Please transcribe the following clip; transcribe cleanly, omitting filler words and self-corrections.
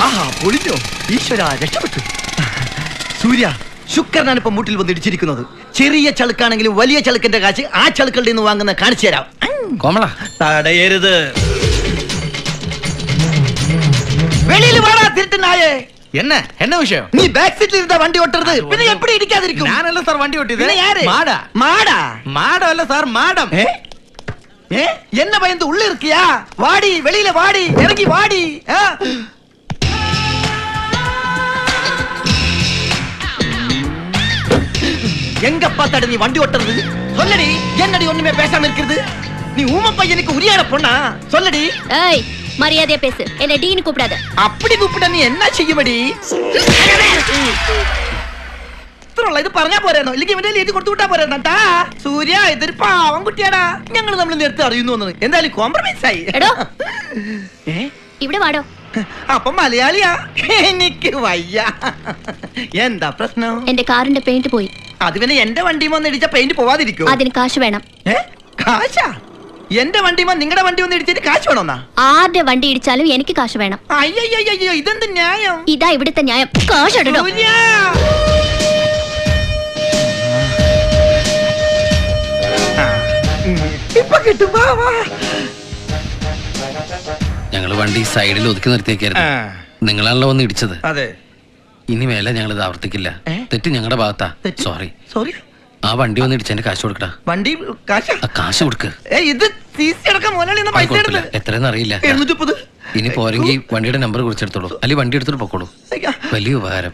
ആഹാ പൊളിഞ്ഞോ, ഈശ്വര രക്ഷപ്പെട്ടു. സൂര്യ, ശുക്രനാണ് ഇപ്പൊ മുട്ടിൽ വന്ന് ഇടിച്ചിരിക്കുന്നത്. ചെറിയ ചളുക്കാണെങ്കിലും വലിയ ചളുക്കിന്റെ കാശ് ആ ചളുക്കളുടെ നിന്ന് വാങ്ങുന്ന കാണിച്ചു തരാം. കോമള തടയരുത്. വെളിയിൽ വാടാ തിരുട്ടനായേ. என்ன விஷயம்? നീ ബാക്ക് സീറ്റിൽ ഇരുന്ന വണ്ടി ഓട്ടരുത്. പിന്നെ എപ്പടി ഇടിക്കാതിരിക്കും? ഞാനല്ല സാർ വണ്ടി ഓട്ടിയത്. പിന്നെ யாரு? മാടാ. മാടാ? മാടം അല്ല സാർ, മാടം. என்ன பயந்து உள்ள இருக்கியா? வாடி, வெளியில வாடி, இறங்கி வாடி. எங்க பார்த்தாடு நீ வண்டி ஓட்டுறது? சொல்லடி, என்னடி ஒண்ணுமே பேசாம இருக்கிறது? நீ ஊம பையனுக்கு உரியாட பொண்ணா? சொல்லடி. ஏய், மரியாதையா பேசு. என்ன டீன்னு கூப்பிடாத. அப்படி கூப்பிட நீ என்ன செய்யுமடி? ഇത് പറഞ്ഞാ പോരായിരുന്നോ? ഇല്ലെങ്കിൽ ഇവന്റെ എഴുതി കൊടുത്തു വിട്ടാ പോരായിരുന്നാ? സൂര്യ, ഇതൊരു പാവം കുട്ടിയാടാ. ഞങ്ങൾ നമ്മൾ നേരത്തെ അറിയുന്നു. എന്തായാലും കോംപ്രമൈസ് ആയി. ഇവിടെ വാടോ. അപ്പൊ മലയാളിയാ? എനിക്ക് വയ്യ. എന്താ പ്രശ്നം? എന്റെ കാറിന്റെ പെയിന്റ് പോയി. അത് പിന്നെ എന്റെ വണ്ടിയും വന്ന് ഇടിച്ച പെയിന്റ് പോവാതിരിക്കോ? അതിന് കാശ് വേണം. കാശാ? എന്റെ വണ്ടിയുമ്പോ നിങ്ങളുടെ വണ്ടി വന്ന് ഇടിച്ചിട്ട് കാശ് വേണമെന്നാ? ആരുടെ വണ്ടി ഇടിച്ചാലും എനിക്ക് കാശ് വേണം. അയ്യോ, ഇതെന്ത് ന്യായം? ഇതാ ഇവിടുത്തെ ന്യായം. കാശ് ഇടണോ? ഇപ്പൊ കിട്ടും. ഞങ്ങള് വണ്ടി സൈഡിൽ ഒതുക്കി നിർത്തിയേക്കായിരുന്നു. നിങ്ങളാണല്ലോ വന്ന് ഇടിച്ചത്. അതെ. ഇനി മേലെ ഞങ്ങൾ ഇത് ആവർത്തിക്കില്ല. തെറ്റ് ഞങ്ങളുടെ ഭാഗത്താ. സോറി. ആ വണ്ടി വന്ന് ഇടിച്ചതിന്റെ കാശ് കൊടുക്കടാ. വണ്ടി കാശ്? കാശ് കൊടുക്ക്. ഇത് എത്രയെന്ന് അറിയില്ല. ഇനി പോരെങ്കിൽ വണ്ടിയുടെ നമ്പർ കുറിച്ചെടുത്തോളൂ. അല്ലെങ്കിൽ വണ്ടി എടുത്തിട്ട് പൊക്കോളൂ. വലിയ ഉപകാരം.